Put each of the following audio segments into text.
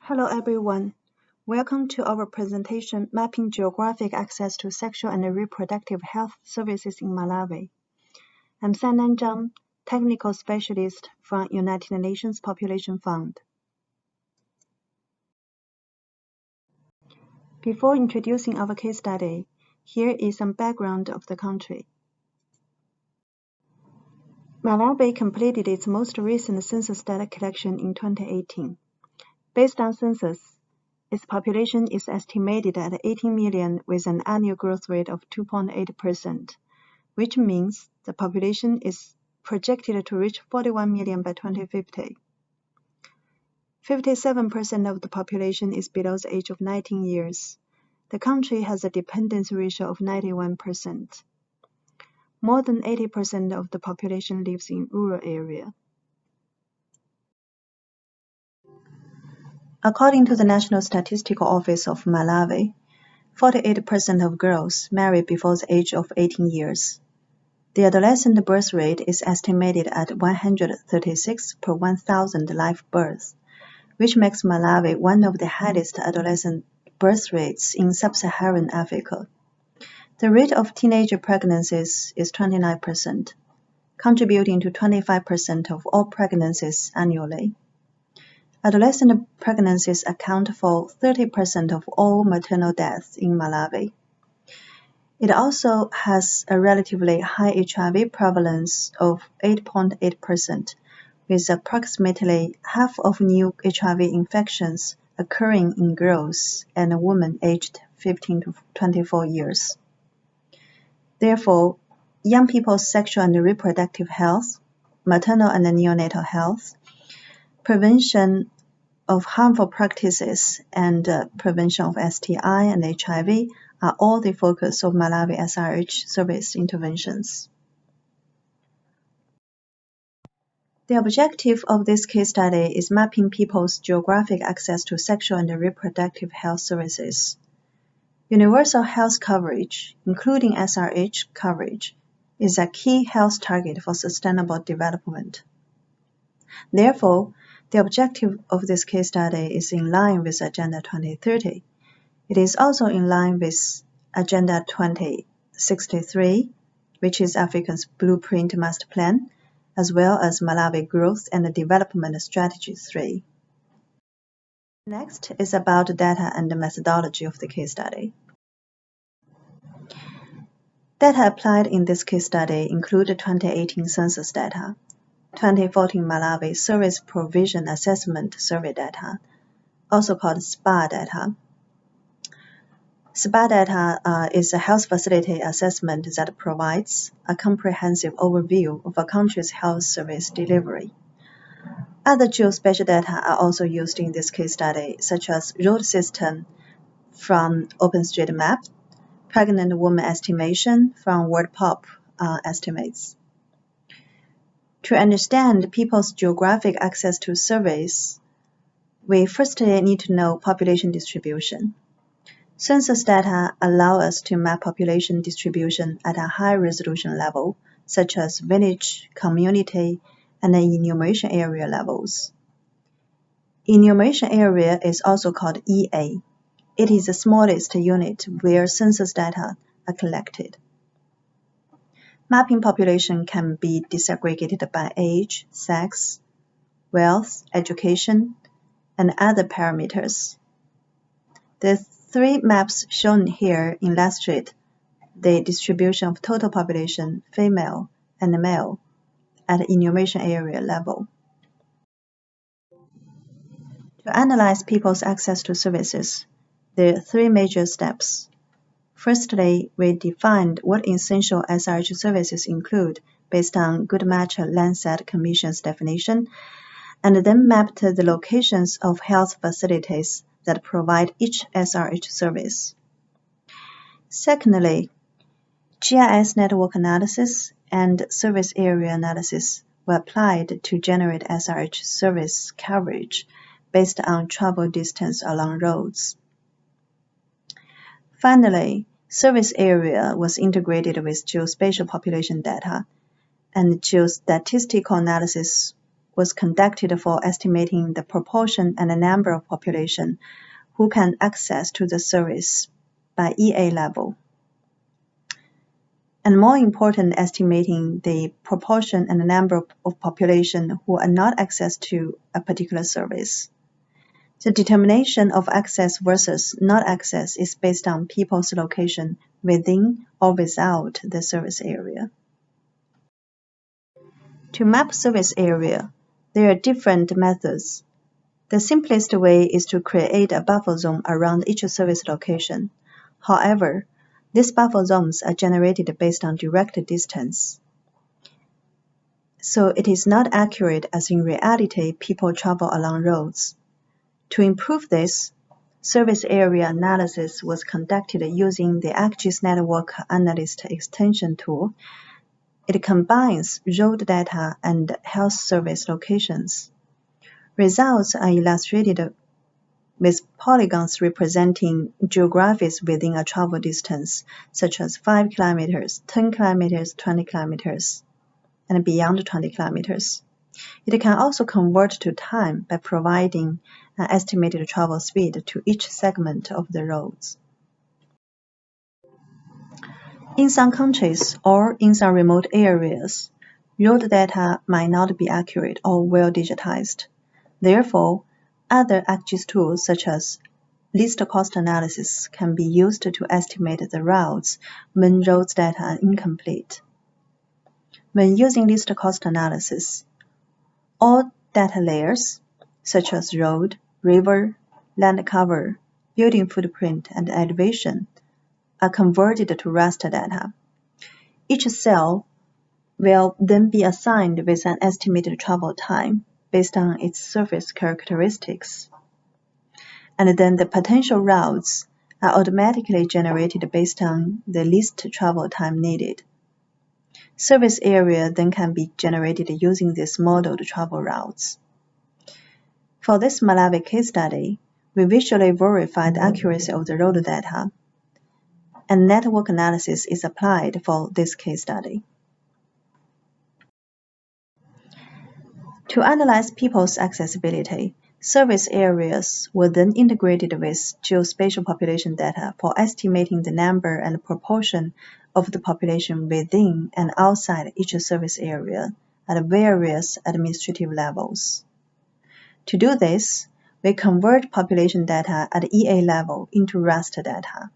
Hello everyone. Welcome to our presentation Mapping Geographic Access to Sexual and Reproductive Health Services in Malawi. I'm Sannan Zhang, Technical Specialist from United Nations Population Fund. Before introducing our case study, here is some background of the country. Malawi completed its most recent census data collection in 2018. Based on census, its population is estimated at 18 million with an annual growth rate of 2.8%, which means the population is projected to reach 41 million by 2050. 57% of the population is below the age of 19 years. The country has a dependency ratio of 91%. More than 80% of the population lives in rural areas. According to the National Statistical Office of Malawi, 48% of girls marry before the age of 18 years. The adolescent birth rate is estimated at 136 per 1,000 live births, which makes Malawi one of the highest adolescent birth rates in sub-Saharan Africa. The rate of teenager pregnancies is 29%, contributing to 25% of all pregnancies annually. Adolescent pregnancies account for 30% of all maternal deaths in Malawi. It also has a relatively high HIV prevalence of 8.8%, with approximately half of new HIV infections occurring in girls and women aged 15 to 24 years. Therefore, young people's sexual and reproductive health, maternal and neonatal health, prevention of harmful practices, and prevention of STI and HIV are all the focus of Malawi SRH service interventions. The objective of this case study is mapping people's geographic access to sexual and reproductive health services. Universal health coverage, including SRH coverage, is a key health target for sustainable development. Therefore, the objective of this case study is in line with Agenda 2030. It is also in line with Agenda 2063, which is Africa's Blueprint Master Plan, as well as Malawi Growth and Development Strategy 3. Next is about data and the methodology of the case study. Data applied in this case study include 2018 census data, 2014 Malawi Service Provision Assessment Survey data, also called SPA data. SPA data is a health facility assessment that provides a comprehensive overview of a country's health service delivery. Other geospatial data are also used in this case study, such as road system from OpenStreetMap, pregnant woman estimation from WorldPop estimates. To understand people's geographic access to service, we firstly need to know population distribution. Census data allow us to map population distribution at a high resolution level, such as village, community, and enumeration area levels. Enumeration area is also called EA. It is the smallest unit where census data are collected. Mapping population can be disaggregated by age, sex, wealth, education, and other parameters. The three maps shown here illustrate the distribution of total population, female and male, at enumeration area level. To analyze people's access to services, there are three major steps. Firstly, we defined what essential SRH services include based on Good Match Landsat Commission's definition, and then mapped the locations of health facilities that provide each SRH service. Secondly, GIS network analysis and service area analysis were applied to generate SRH service coverage based on travel distance along roads. Finally, service area was integrated with geospatial population data, and geostatistical analysis was conducted for estimating the proportion and the number of population who can access to the service by EA level. And more important, estimating the proportion and the number of population who are not access to a particular service. The determination of access versus not access is based on people's location within or without the service area. To map service area, there are different methods. The simplest way is to create a buffer zone around each service location. However, these buffer zones are generated based on direct distance. So it is not accurate as in reality people travel along roads. To improve this, service area analysis was conducted using the ArcGIS Network Analyst extension tool. It combines road data and health service locations. Results are illustrated with polygons representing geographies within a travel distance, such as 5 kilometers, 10 kilometers, 20 kilometers, and beyond 20 kilometers. It can also convert to time by providing an estimated travel speed to each segment of the roads. In some countries or in some remote areas, road data might not be accurate or well digitized. Therefore, other ArcGIS tools such as least cost analysis can be used to estimate the routes when road data are incomplete. When using least cost analysis, all data layers, such as road, river, land cover, building footprint, and elevation, are converted to raster data. Each cell will then be assigned with an estimated travel time based on its surface characteristics. And then the potential routes are automatically generated based on the least travel time needed. Service area then can be generated using these modeled travel routes. For this Malawi case study, we visually verify the accuracy of the road data, and network analysis is applied for this case study. To analyze people's accessibility, service areas were then integrated with geospatial population data for estimating the number and proportion of the population within and outside each service area at various administrative levels. To do this, we convert population data at EA level into raster data.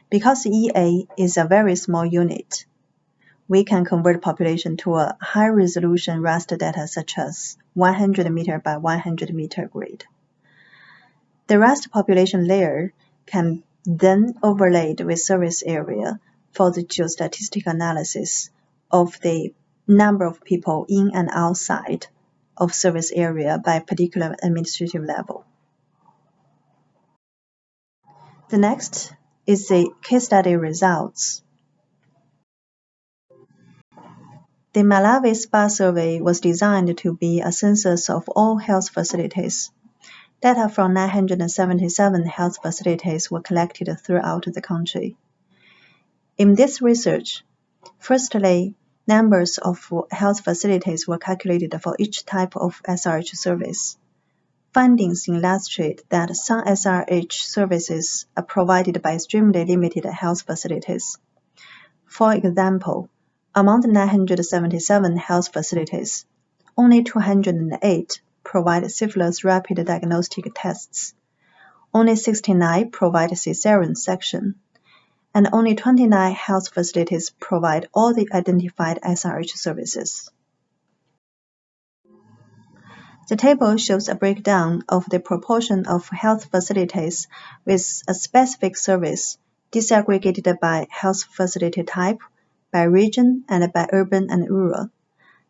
Because EA is a very small unit, we can convert population to a high-resolution raster data such as 100 meter by 100 meter grid. The raster population layer can then overlaid with service area for the geostatistical analysis of the number of people in and outside of service area by particular administrative level. The next is the case study results. The Malawi SPA survey was designed to be a census of all health facilities. Data from 977 health facilities were collected throughout the country. In this research, firstly, numbers of health facilities were calculated for each type of SRH service. Findings illustrate that some SRH services are provided by extremely limited health facilities. For example, among the 977 health facilities, only 208 provide syphilis rapid diagnostic tests, only 69 provide cesarean section, and only 29 health facilities provide all the identified SRH services. The table shows a breakdown of the proportion of health facilities with a specific service disaggregated by health facility type, by region, and by urban and rural.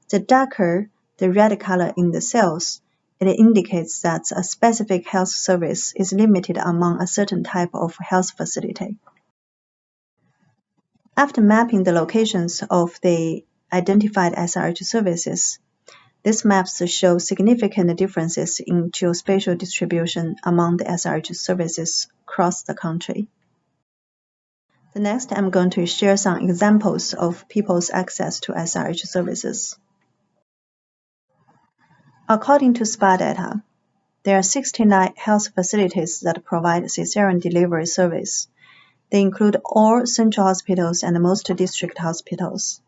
The darker the red color in the cells, it indicates that a specific health service is limited among a certain type of health facility. After mapping the locations of the identified SRH services, these maps show significant differences in geospatial distribution among the SRH services across the country. The next, I'm going to share some examples of people's access to SRH services. According to SPA data, there are 69 health facilities that provide cesarean delivery service. They include all central hospitals and most district hospitals.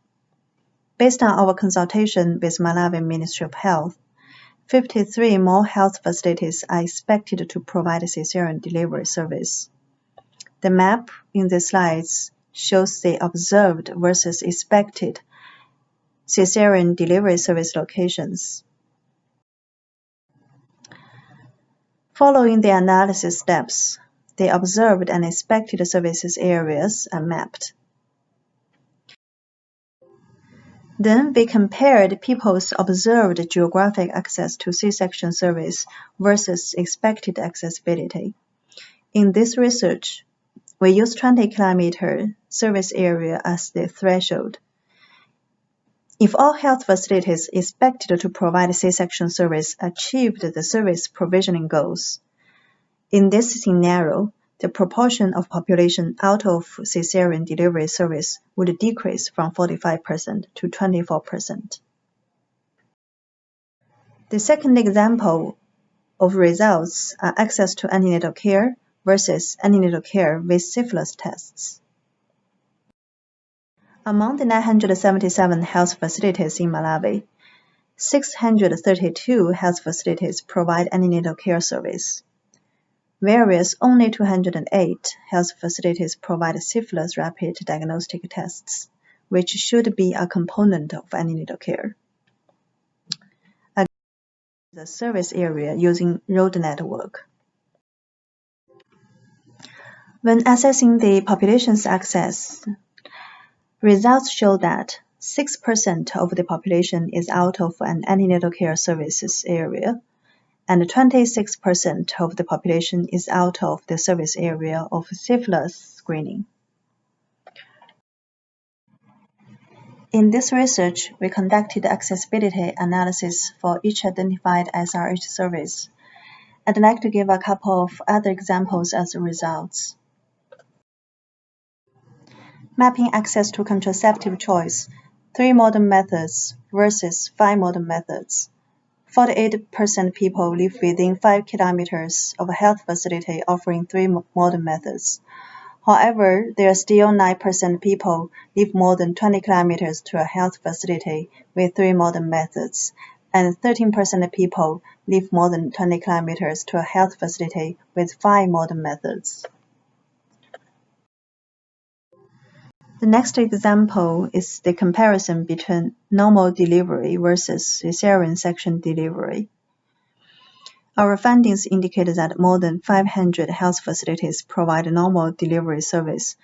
Based on our consultation with Malawi Ministry of Health, 53 more health facilities are expected to provide cesarean delivery service. The map in the slides shows the observed versus expected cesarean delivery service locations. Following the analysis steps, the observed and expected services areas are mapped. Then we compared people's observed geographic access to C-section service versus expected accessibility. In this research, we used 20-kilometer service area as the threshold. If all health facilities expected to provide C-section service achieved the service provisioning goals, in this scenario, the proportion of population out of cesarean delivery service would decrease from 45% to 24%. The second example of results are access to antenatal care versus antenatal care with syphilis tests. Among the 977 health facilities in Malawi, 632 health facilities provide antenatal care service, whereas only 208 health facilities provide syphilis rapid diagnostic tests, which should be a component of antenatal care. Again, the service area using road network. When assessing the population's access, results show that 6% of the population is out of an antenatal care services area, and 26% of the population is out of the service area of syphilis screening. In this research, we conducted accessibility analysis for each identified SRH service. I'd like to give a couple of other examples as results. Mapping access to contraceptive choice, 3 modern methods versus 5 modern methods. 48% people live within 5 kilometers of a health facility offering 3 modern methods. However, there are still 9% people live more than 20 kilometers to a health facility with 3 modern methods, and 13% of people live more than 20 kilometers to a health facility with 5 modern methods. The next example is the comparison between normal delivery versus cesarean section delivery. Our findings indicate that more than 500 health facilities provide normal delivery service,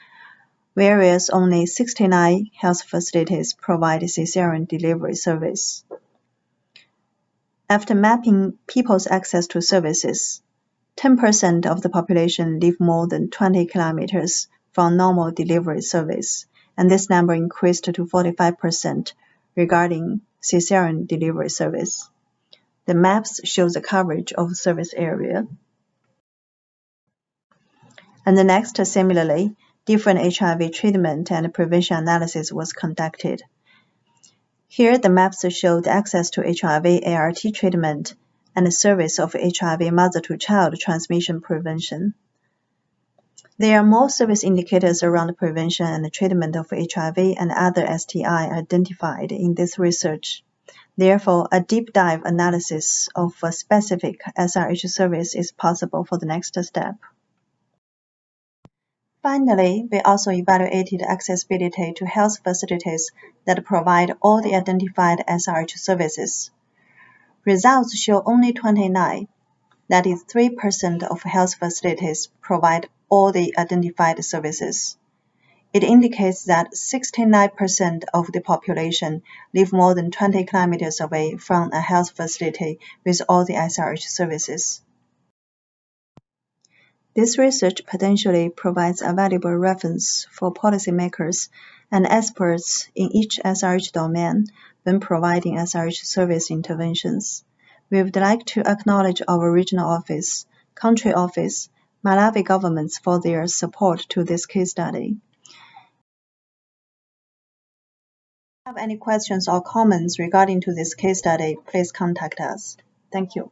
whereas only 69 health facilities provide cesarean delivery service. After mapping people's access to services, 10% of the population live more than 20 kilometers from normal delivery service, and this number increased to 45% regarding cesarean delivery service. The maps show the coverage of service area. And the next, similarly, different HIV treatment and prevention analysis was conducted. Here, the maps show the access to HIV ART treatment and the service of HIV mother-to-child transmission prevention. There are more service indicators around the prevention and the treatment of HIV and other STI identified in this research. Therefore, a deep dive analysis of a specific SRH service is possible for the next step. Finally, we also evaluated accessibility to health facilities that provide all the identified SRH services. Results show only 29, that is 3% of health facilities provide all the identified services. It indicates that 69% of the population live more than 20 kilometers away from a health facility with all the SRH services. This research potentially provides a valuable reference for policymakers and experts in each SRH domain when providing SRH service interventions. We would like to acknowledge our regional office, country office, Malawi governments for their support to this case study. have any questions or comments regarding to this case study, please contact us. Thank you.